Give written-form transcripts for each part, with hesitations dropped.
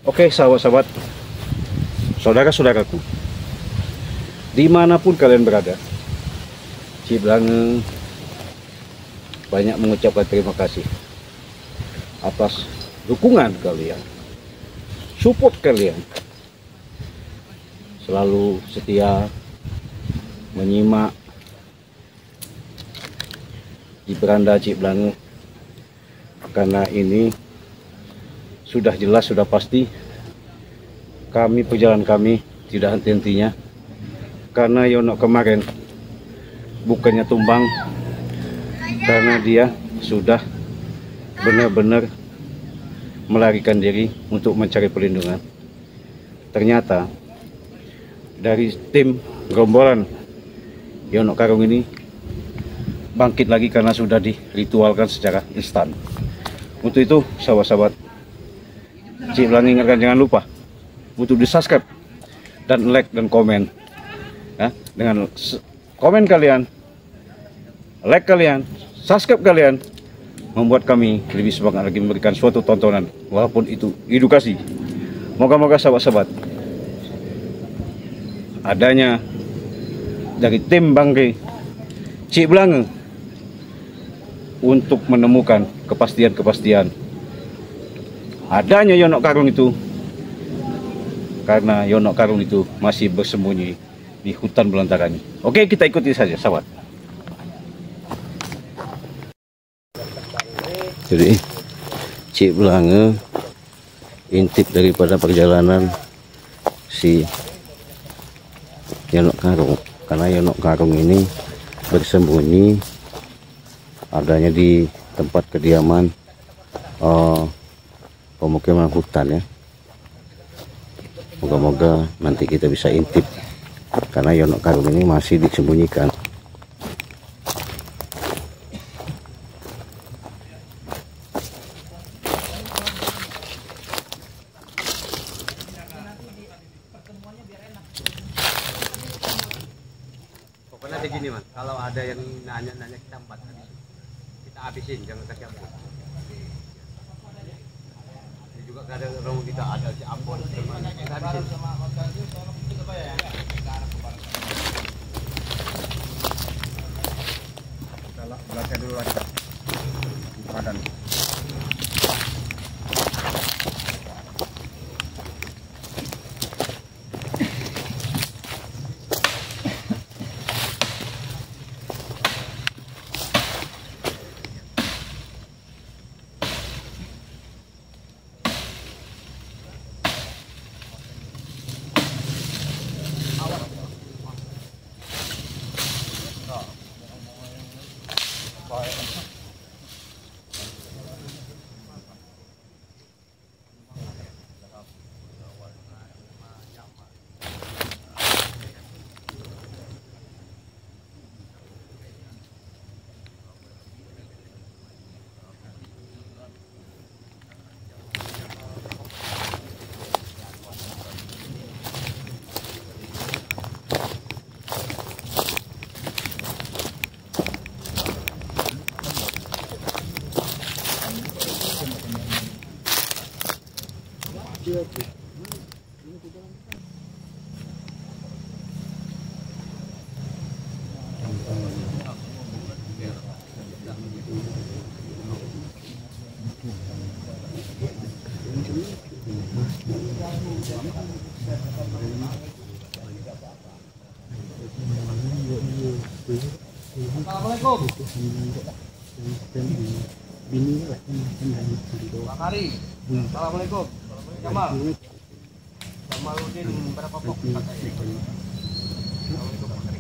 Oke, sahabat-sahabat, saudara-saudaraku, dimanapun kalian berada, Cik Blange banyak mengucapkan terima kasih atas dukungan kalian, support kalian, selalu setia menyimak di beranda Cik Blange, karena ini sudah jelas, sudah pasti perjalanan kami tidak henti-hentinya, karena Yono kemarin bukannya tumbang, karena dia sudah benar-benar melarikan diri untuk mencari perlindungan. Ternyata dari tim gerombolan Yono Karung ini bangkit lagi karena sudah diritualkan secara instan. Untuk itu sahabat-sahabat, Cik Blange ingatkan jangan lupa untuk di subscribe dan like dan komen ya. Dengan komen kalian, like kalian, subscribe kalian membuat kami lebih semangat lagi memberikan suatu tontonan walaupun itu edukasi. Moga-moga sahabat-sahabat, adanya dari tim Bangke Cik Blange untuk menemukan kepastian adanya Yono Karung itu, karena Yono Karung itu masih bersembunyi di hutan belantara ini. Oke, kita ikuti saja sahabat. Jadi Cik Blange intip daripada perjalanan si Yono Karung, karena Yono Karung ini bersembunyi adanya di tempat kediaman pemukiman hutan ya. Moga-moga nanti kita bisa intip, karena Yono Karung ini masih disembunyikan. Pokoknya begini Mas, kalau ada yang nanya-nanya kita empat, kita habisin, jangan kasih ampun. Ini juga kadang orang kita ada si ampun, kita habisin. Kalau belakang dulu aja, badan. Assalamualaikum. Pak Kari. Assalamualaikum. Jamal. Jamaluddin berapa pok pakai? Assalamualaikum Pak Kari.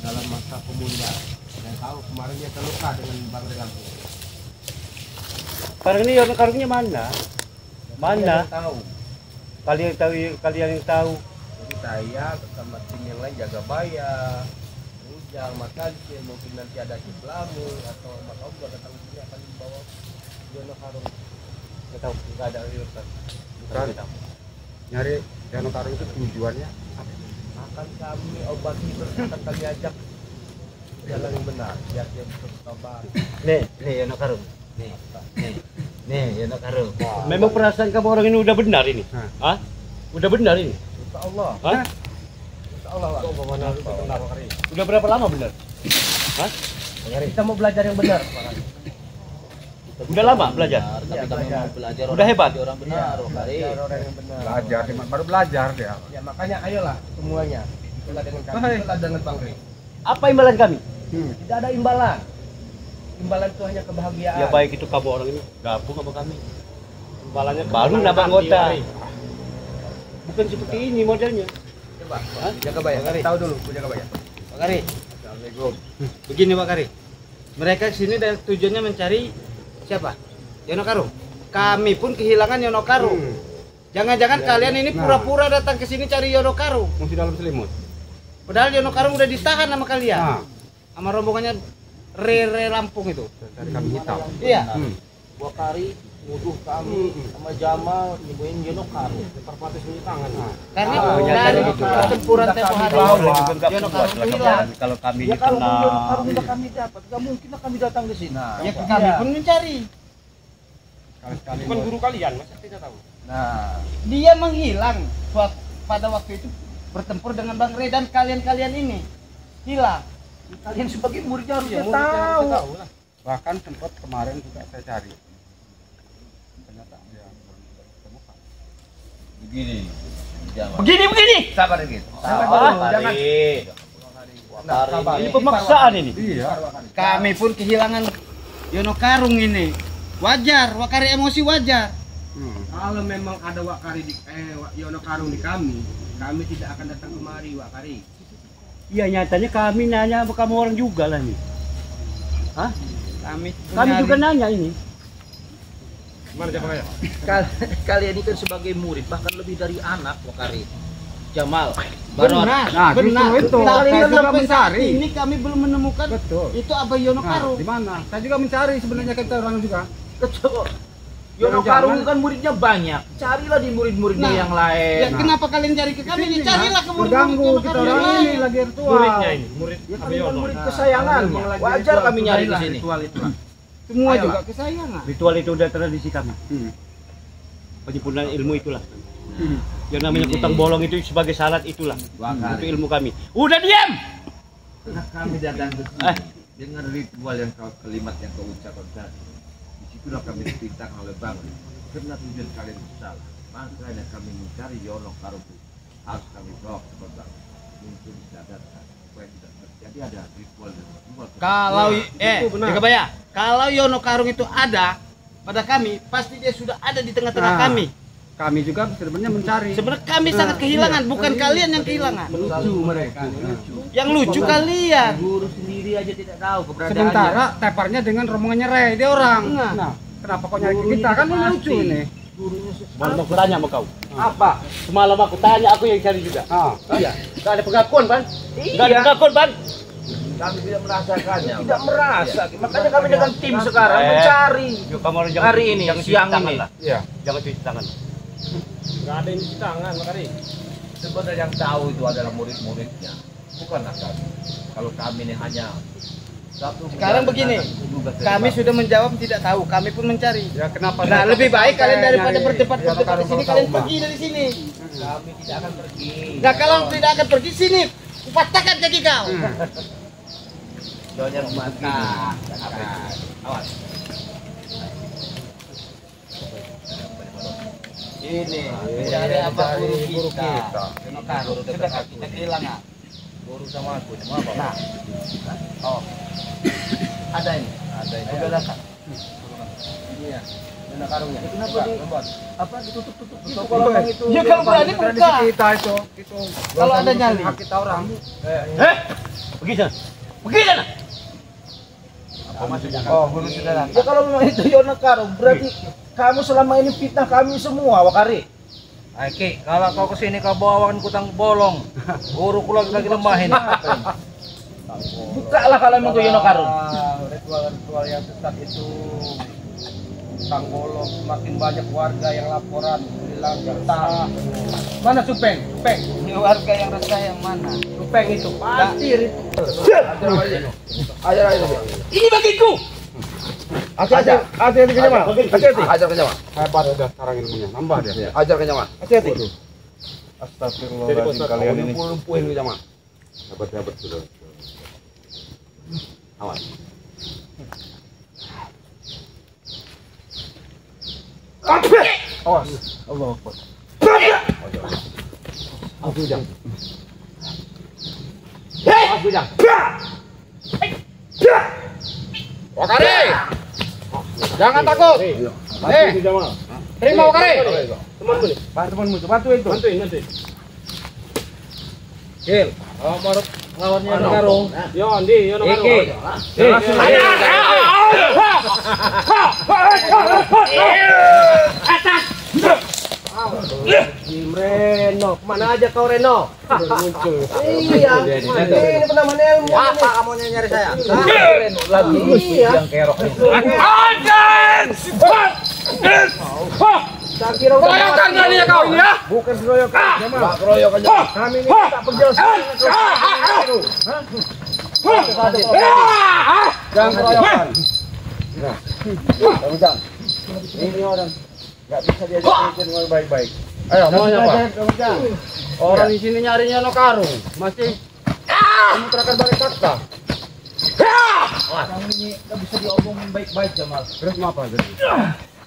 Dalam masa pemuda, saya tahu kemarin dia terluka dengan Bang Lampung. Sekarang ini Yono Karungnya mana? Mana? Tahu. Kalian yang tahu. Jadi saya bersama tim yang lain jaga bayar, Ujang, Mas Kancil, mungkin nanti ada Cik Blange atau Mas Om datang sini akan membawa Yono Karung. Nggak tahu, nggak ada urusan. Bukan. Nyari Yono Karung itu tujuannya apa? Akan kami obati, akan kami ajak jalan yang benar biar dia bisa bertobat. Nih Yono Karung. Nih Yono Karung. Memang perasaan kamu orang ini udah benar ini? Hah? Udah benar ini? Insya Allah. Hah? Insya Allah Pak. Udah berapa lama benar? Hah? Kita mau belajar yang benar Pak. Udah lama belajar? Iya, belajar. belajar Udah hebat? orang benar, Belajar orang yang benar. Belajar, baru belajar dia. Ya makanya ayolah semuanya. Itulah dengan kami, itulah dengan Bang Ri. Apa imbalan kami? Tidak ada imbalan. Imbalan itu hanya kebahagiaan. Ya baik itu kamu orang ini gabung sama kami. Imbalannya baru nambah anggota. Bukan seperti ini modelnya. Coba, jaga bayar. Tahu dulu, jaga bayar. Pak Kari. Assalamualaikum. Begini Pak Kari. Mereka sini dan tujuannya mencari siapa? Yono Karung. Kami pun kehilangan Yono Karung. Jangan-jangan kalian ini pura-pura datang ke sini cari Yono Karung. Masih dalam selimut. Padahal Yono Karung udah ditahan sama kalian. Sama rombongannya Rere Lampung itu. Dari kami hitam. Iya. Wakari nuduh kami sama Jamal nyebuin Yono Karung. Terpatis punya tangan. Karena jadi dari gitu. pertempuran tempo hari Yono Karung hilang. Kalau kami Ya kalau Yono Karung udah kami dapat, gak mungkin lah kami datang ke sini. Ya kami pun mencari. Bukan guru kalian, masa tidak tahu? Nah, Dia menghilang pada waktu itu bertempur dengan Bang Re dan kalian-kalian ini hilang. kalian sebagai muridnya harusnya muridnya tahu. harusnya tahu lah. bahkan sempat kemarin juga saya cari. Ternyata ya belum ditemukan. Begini, Jamal. Begini. Sabar dikit. Sabar Sabar, dulu, Wakari. jangan. Wakari Sabar. ini Ini pemaksaan ini. Iya. Kami pun kehilangan Yono Karung ini. Wajar, Wakari emosi wajar. Kalau memang ada Wakari di Yono Karung di kami tidak akan datang kemari Wakari. Iya nyatanya kami nanya sama kamu orang juga lah nih. Hah? Kami juga nanya ini. Gimana coba ya? Kalian ini kan sebagai murid, bahkan lebih dari anak, Wakari. Jamal, Benar, Nah, benar. justru itu. Kalian Saya juga sampai saat mencari. ini kami belum menemukan Betul. itu apa Yono Karung. Di mana? Saya juga mencari sebenarnya kita orang juga. Coba. Yono Karung kan muridnya banyak. Carilah di murid-muridnya Nah, yang lain. Ya kenapa kalian cari ke kami? Ya carilah ke murid-murid Mengganggu Yono kita Karung yang orang ini lain. lagi ritual. Muridnya ini, murid Ya Abi kami kan Yono. murid kesayangannya. Wajar kami nyari ke sini. Ritual itu. Semua Ayolah. juga kesayangan. Ritual itu udah tradisi kami. Hmm. Penyempurnaan ilmu itulah. Yang namanya kutang bolong itu sebagai syarat itulah. Itu ilmu kami. Udah diam. Nah, kami datang ke sini dengan ritual yang kalimat yang kau ucapkan tadi. Disitulah kami diperintahkan oleh Bang Ri. Karena tujuan kalian salah. Makanya kami mencari Yono Karung. Harus kami bawa ke kota. Mungkin disadarkan supaya tidak terjadi ada ritual dan ritual. Kalau itu benar. Jaga Baya, kalau Yono Karung itu ada pada kami, pasti dia sudah ada di tengah-tengah Nah. kami. Kami juga sebenarnya mencari. Sebenarnya kami sangat kehilangan, bukan kalian yang kehilangan. Lucu mereka. Yang lucu kalian. Guru sendiri aja tidak tahu keberadaannya. Sementara teparnya dengan rombongannya Ray, dia orang. Nah. Nah, kenapa kok nyari ke kita? Kan ini lucu ini. Gurunya Malam aku tanya sama kau. apa? Semalam aku tanya, aku yang cari juga. Ah, Iya. Gak ada pengakuan, Pan. Gak ada Iya. pengakuan, Pan. Kami tidak merasakannya. Tidak merasa. Makanya kami dengan tim sekarang Eh. mencari. Yuk, kamu orang Hari ini, jangan cuci siang tangan ini. lah. iya. Jangan cuci tangan. Enggak ada yang cuci tangan, Wakari. Sebenarnya yang tahu itu adalah murid-muridnya, bukanlah kami. Kalau kami ini hanya satu. Sekarang begini, kami sudah menjawab tidak tahu, kami pun mencari. Ya kenapa? Nah, saya lebih baik sampai kalian daripada nyari berdebat Yono di Karung sini, kalau kalian tahu, pergi dari sini. Kami tidak akan pergi. Nah, kalau tidak akan pergi sini, kupatahkan kaki kau. Soalnya mati. Awas. Ini. Mencari apa guru guru kita. Yono Karung sudah kita kehilangan. Guru sama aku, mau apa? Nah, oh, ada ini. Ada ini. Sudah datang. Iya. Yono Karungnya. Kenapa di apa ditutup-tutup gitu Tutup kalau itu, orang itu? Ya kalau berani Tradisi buka. kita itu. Kalau ada nyali. Hak kita orang. Pergi sana. Pergi sana. Apa maksudnya? Oh, guru sudah datang. Ya kalau memang itu Yono Karung, berarti kamu selama ini fitnah kami semua, Wakari. Oke, kalau kau kesini kau bawakan kutang bolong. Guruku lagi lemah ini. Bukalah kalau memang itu Yono Karung. Ritual-ritual yang sesat itu tentang bolong, semakin banyak warga yang laporan Mana Supeng? Supeng. Ini warga yang resah yang mana? Supeng itu pasti itu. Ini bagiku. Hati-hati ke Jamal. Hati-hati. Ajar ke Jamal. Hebat udah sekarang ilmunya, nambah dia. Ajar ke Jamal. Hati-hati. Astagfirullahaladzim kalian ini. Lumpuhin ke Jamal. Hebat sudah. Awas. Awas. Allah Akbar. Awas Ujang. Awas Ujang. Wakari. Jangan takut. Terima Wakari. Temanmu itu, bantuin tuh. Bantuin. Gil, maruk lawannya Karung. Yo, Andi, yo Karung. Atas. Reno, kemana aja kau Reno? Muncul. Iya, ini penambahan ilmu. Apa kamu nyari saya? Reno lagi yang kerok nih. Tak kira Keroyokan berani kau ini ya? bukan keroyokan. Enggak keroyokan. Kami ini tak perjelasan. Jangan keroyokan. Ujang. Ini orang nggak bisa diajak mikir dengan baik-baik. Ayo, maunya apa? Orang di sini nyarinya no karung, masih kamu terakan balik fakta. Kamu ini nggak bisa diomongin baik-baik Jamal. Terus mau apa jadi?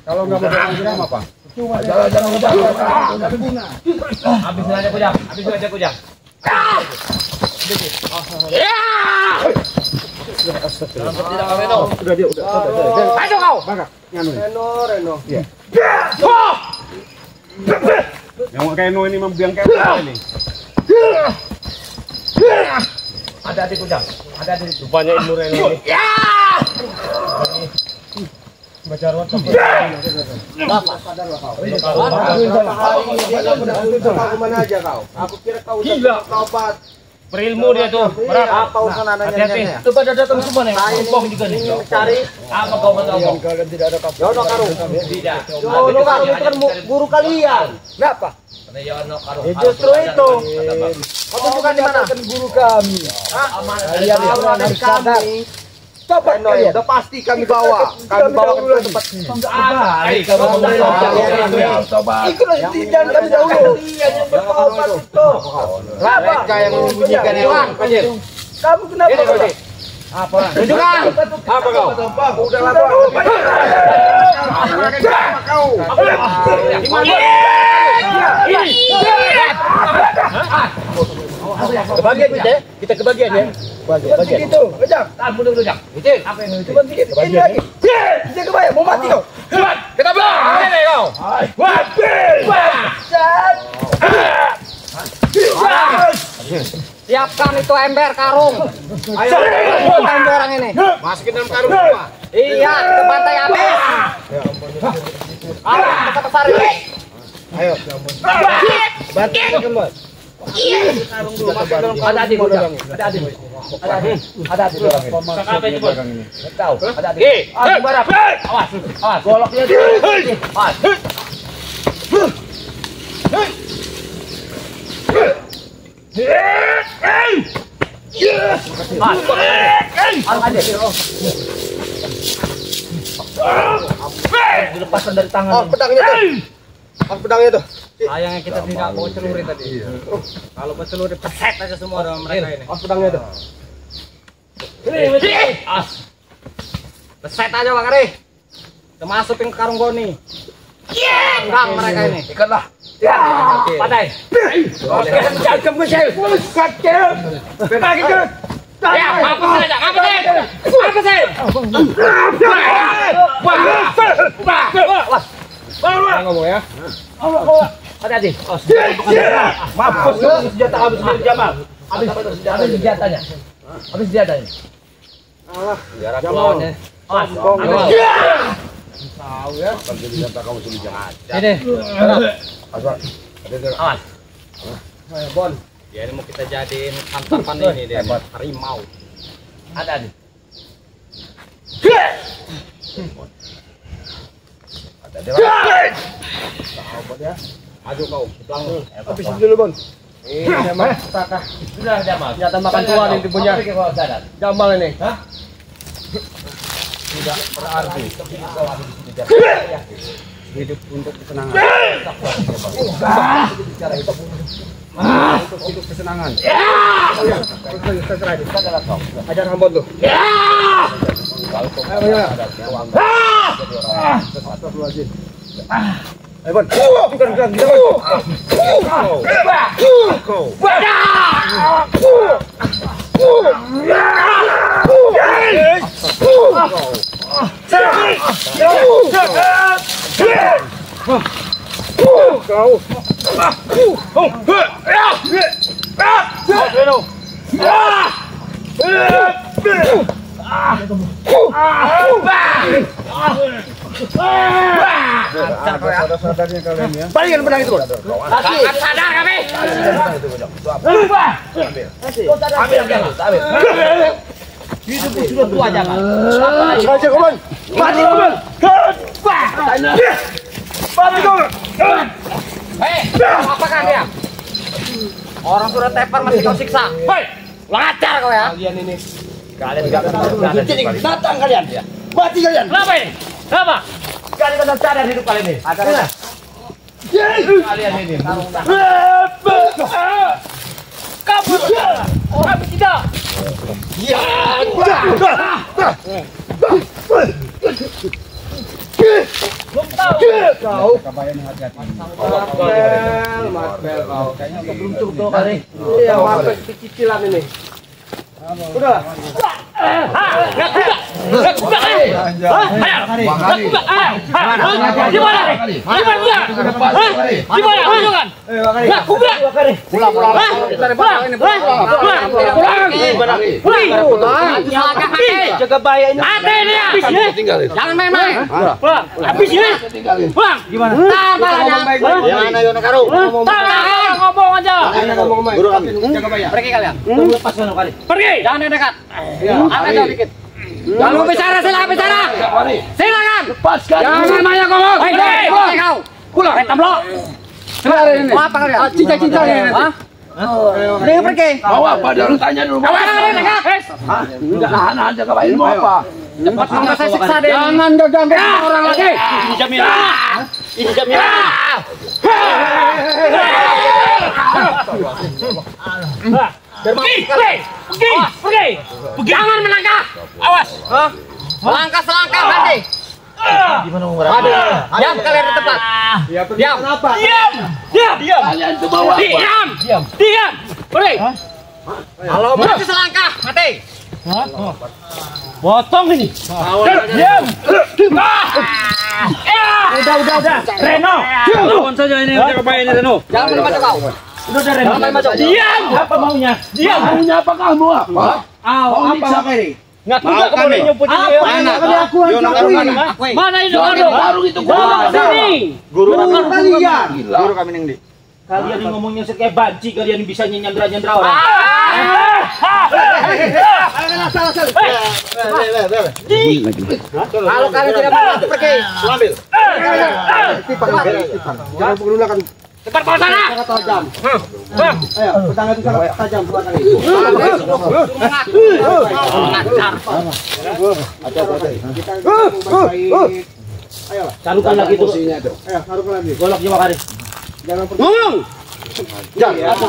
Kalau nggak mau diam apa? Jangan berguna. Habis aja Kujang. Udah dia, udah. Ayo kau. Bangga, nganu. Reno. Iya. Yang mau kayak ini membiang kayak apa ini? Ada adik Kujang. Ada adik itu. Banyak ilmu Reno ini. Baca ruat kemana aja kau? Aku kira kau udah obat. Berilmu dia tuh. Apa urusan anaknya? Hati-hati. Tuh pada datang semua nih. Ompong juga nih. Cari. Apa kau mau ompong? Kalian tidak ada kabar. Yono Karung. Tidak. Yono Karung itu kan guru kalian. Kenapa? Karena Yono Karung. Justru itu. Kamu bukan di mana? Guru kami. Kalian itu ada di kami. Coba kalian. Udah pasti kami bawa. Kami bawa ke tempat. Ayo kamu mau Coba. Ikutlah jangan kami dahulu. Yang berkorban itu. Mereka yang menyembunyikan hewan. Kamu kenapa? Apa? Tunjukkan. Apa kau? Udah lapor. Kau. Kebagian kita, kita kebagian ya. Kebagian itu, kejam. Tahan dulu Jang. Apa yang itu? Ini lagi. Kita kebagian, mau mati kau. Kita belah. Ini kau. Siapkan itu ember karung. Ayo, Ember orang ini. masukin dalam karung semua. Iya, kita bantai habis. Ayo, kita besar ini. Ayo. Bantu kembali. Ada adik Kujang. Ada adik. Ada adik orang ini. Apa itu bos? Tahu. Ada adik. Barap. Awas. Golok dia. Awas. Dilepaskan dari tangan. Oh, pedangnya tuh. Apa pedangnya tuh? Sayangnya kita tidak bawa celurit tadi. Kalau bawa celurit peset aja semua orang mereka ini. Apa pedangnya tuh? As. Peset aja Bang Ari. Kita masukin ke karung goni. Enggak mereka ini. Ikatlah. Padai. Jangan kesel. Kacau. Ya, apa saja? Apa sih? Ngomong ya. Ada adik. Mampus senjata habis dari Jamal. Habis senjatanya. Habis senjatanya. Jarak lawannya. Awas. Tahu ya. Ini. Awas. Awas. Bon. Ya ini mau kita jadiin santapan ini dia. Harimau. Ada adik. Ada dia. Tahu ya. Maju kau. Habisin dulu, Bon. Jamal. Sudah Jamal. Senjata makan tua ini punya. Jamal ini. Hah? Tidak berarti kau ada di sini. Hidup untuk kesenangan. Untuk hidup kesenangan. Ajar Hambon tuh. Ayo, Bon. Sadar-sadarnya kalian ya. Balikin pedang itu, Bon. Sadar kami. Ambil. Hidupku sudah tua, jangan. Raja Koman. Mati, Koman. Mati, Koman. Hei, apakah dia? Orang sudah tepar masih kau siksa. Hei, lancar kau ya. Kalian ini. Kalian enggak pernah datang kalian. Mati kalian. Kenapa ini? Kenapa? Kalian tidak sadar hidup kalian ini. Ada. Kalian ini. Kabur. Kami tidak. Ya. Belum tahu. Kau kabayan hati-hati. Marvel kau. Kayaknya keberuntung tuh kali. Iya, Marvel cicilan ini. Udah. Jaga bahaya ini. Jangan main-main. Pulang. Habis ini. Pulang. Gimana? Gimana Yono Karu? Ngomong aja. Guru kami. Jaga bahaya. Pergi kalian. Lepas Yono kali. Pergi. Jangan dekat. Angkat jauh dikit. Jangan bicara, silakan bicara. Silakan. Lepaskan. Jangan banyak ngomong. Hei, kau. Pulang. Temblok. Mau apa kalian? Cinta-cinta ini. Hah? Dia pergi. Mau apa? Jangan tanya dulu. Enggak nahan aja kabain mau apa? Cepat sampai saya siksa deh. Jangan ganggu orang lagi. Ini jaminan. Ini jaminan. Pergi. Jangan melangkah. Awas. Melangkah selangkah nanti. Gimana mau berapa? Diam kalian di tempat. Diam. Diam. Kalian ke bawah. Diam. Pergi. Kalau mati selangkah mati. Potong ini. Diam. Udah. Reno. Lawan saja ini jaga bahaya ini Reno. Jangan macam kau. Udah Reno. Diam. Apa maunya? Diam. Maunya apa kamu? Apa? Apa ini? Ngaku enggak kamu nyumput ini. Mana itu baru itu sini. Guru kalian. Guru kami ning di. Kalian yang ngomongnya kayak banci, kalian bisa nyandra-nyandra orang. Kalau kalian tidak mau pergi, ambil. Jangan menggunakan Cepat bawa sana. tajam. Ayo, pedang itu sangat tajam dua kali. Ayo, Taruhkan lagi itu. ayo, taruhkan lagi. Golok jiwa kari. Jangan pergi. Ngomong. Jangan.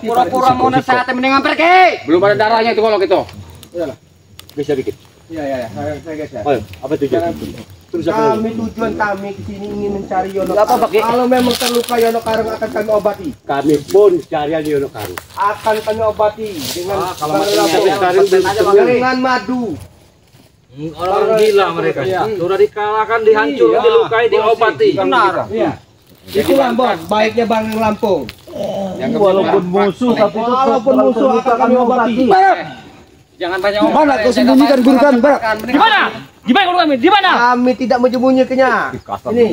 Pura-pura mau nasihatnya mendingan pergi. Belum ada darahnya itu golok itu. Udahlah. Bisa dikit. Iya. Saya guys ya. Ayo, apa tujuan? Terus apa lagi? Tujuan kami ke sini ingin mencari Yono. Apa, Pak? Kalau memang terluka Yono Karung akan kami obati. Kami pun carian Yono Karung. Akan kami obati dengan Kalau mati dengan madu. Orang gila mereka. Sudah dikalahkan, dihancurkan, dilukai, diobati. Benar. Iya. Itulah Bos, baiknya Bang Lampung. Walaupun musuh tapi Walaupun musuh akan kami obati. Jangan banyak ngomong. Mana kau sembunyikan guru kami, Barak? Di mana? Gimana guru kami? Di mana? Kami tidak menyembunyikannya. Ini.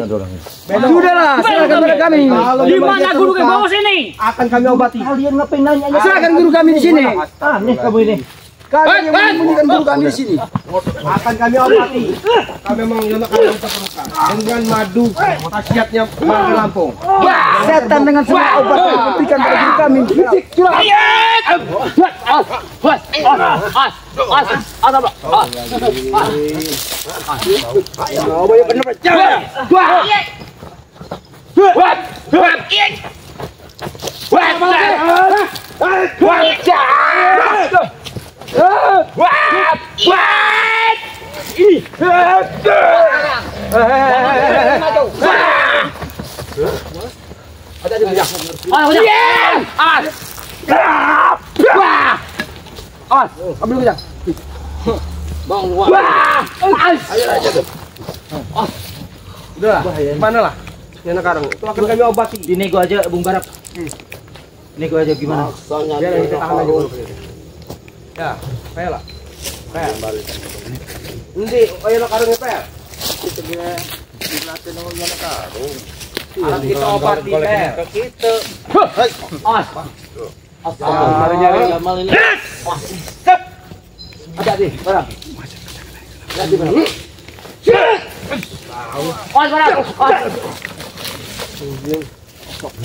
Sudahlah, serahkan pada kami. Di mana guru kami bawa sini? Akan kami obati. Kalian ngapain nanya? Serahkan guru kami di sini. Aneh kamu ini. Kalian yang menyembunyikan guru kami di sini. Akan kami obati. Kami memang Yono Karo terluka dengan madu khasiatnya madu Lampung. Setan dengan semua obat yang diberikan pada guru kami. Ambil kejang. Bang, Udah, mana lah? Yono Karo. Itu akan kami obati. Dinego aja Bung Barap. Nego aja gimana? Biar kita tahan aja dulu. Ya, paya lah. Paya. Nanti Yono Karo ngepel. Itu dia dilatih sama Yono Karo. Alat kita obati pel. Kita. Nyari Jamal ini. ada di barang. Lihat di barang.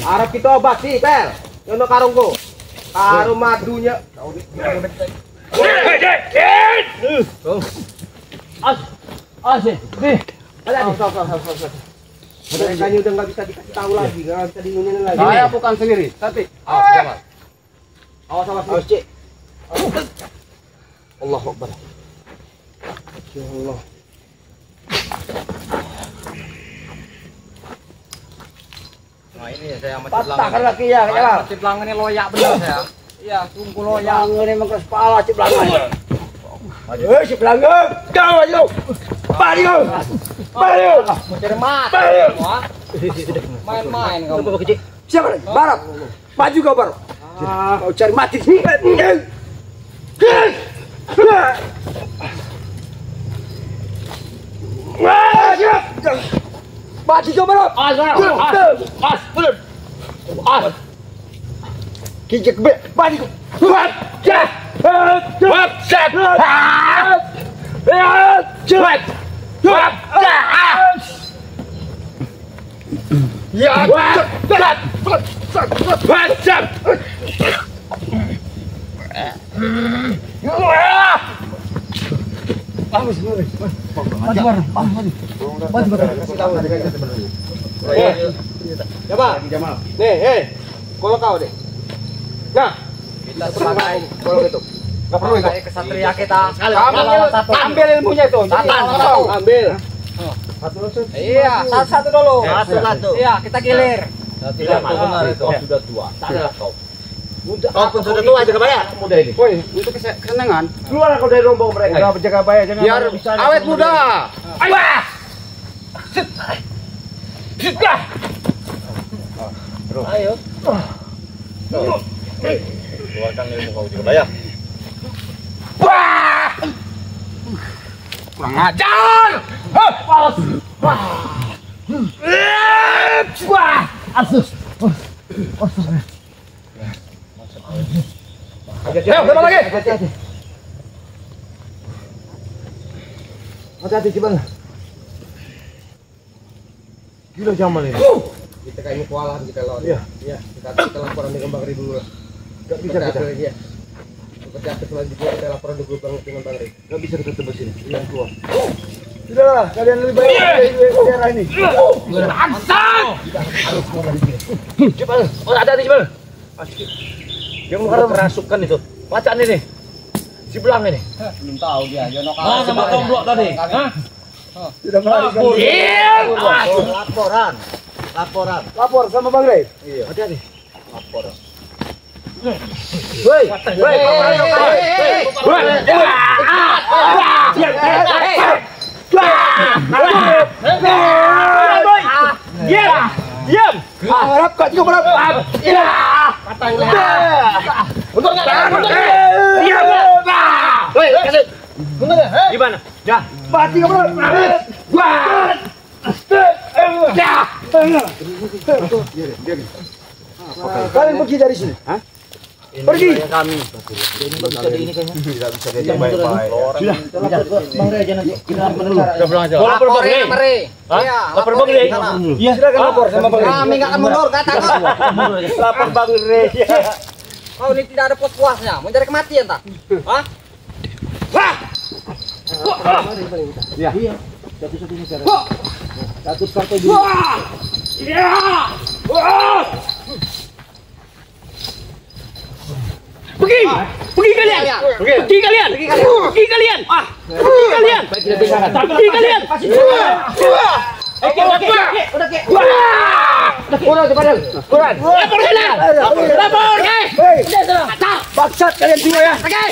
Arab kita obati pel. Yono Karungku. Karo madunya. Kayaknya udah nggak bisa dikasih tahu lagi, nggak bisa diinin lagi. Saya bukan sendiri, tapi awas, Awas awas Cik. Allahu Akbar. Ya Allah. Nah ini saya sama Patahkan lagi ya, ya. Ciplang ini loyak bener saya. Iya, tunggu loyak. Yang ini mengkeras kepala Ciplangan. Ciplangan, kau aja. Maju. Mau cari mati. Main-main kamu. Siapa? Barap. Maju kau Barap. Kau cari mati. Mati kau Barap. Kijek be. Mati kau. Jamal. Nih, kalau kau deh. Nah, Kita sebagai kalau gitu. Enggak perlu itu. kesatria kita. Ambil ilmunya itu. Ambil. Iya, satu-satu dulu. Satu-satu. Iya, kita gilir. Tidak benar itu sudah tua. Tak kau. Kau pun sudah tua juga bayar. Muda ini. Woi, untuk kesenangan. Keluar kau dari rombong mereka. Udah berjaga bayar jangan. Biar awet muda. Ayo. Keluarkan ilmu kau juga bayar. Kurang ajar. Ayo, lagi. Hati-hati Ciplangan. Gila Jamal ini. Kita kayaknya kewalahan kita lawan. Iya. Kita laporan di Bang Ri dulu. Enggak bisa kita. Iya. Seperti apa selanjutnya kita laporan dulu dengan Bang Ri. Enggak bisa kita tebus ini. Iya, keluar. Sudahlah, kalian lebih baik di daerah ini. Cepat. Oh, ada di Jebel. Yang mau kerasukan itu. Bacaan ini. Si Belang ini. Belum tahu dia. Yono Ah, sama tomblok tadi. Hah? Sudah melarikan diri. Laporan. Lapor sama Bang Rey. Iya. Hati-hati. Woi, Diam. Harap kau juga berapa? Woi, kasih. Gimana? Ya. Mati kau berapa? Kalian pergi dari sini. Pergi. Kami. Tidak bisa diajak baik-baik. Bang Re aja nanti. Kita mendengar. Lapor Bang Re. Iya, lapor Bang Re. Iya, silakan lapor sama Bang Re. Kami nggak akan mundur, kata kau. Lapor Bang Re. Kau ini tidak ada puas-puasnya, mencari kematian tak? Hah? Iya. Satu-satunya cara. Satu partai dulu. Pergi kalian. Pergi kalian. Lapor. Baksat kalian semua ya. Pergi.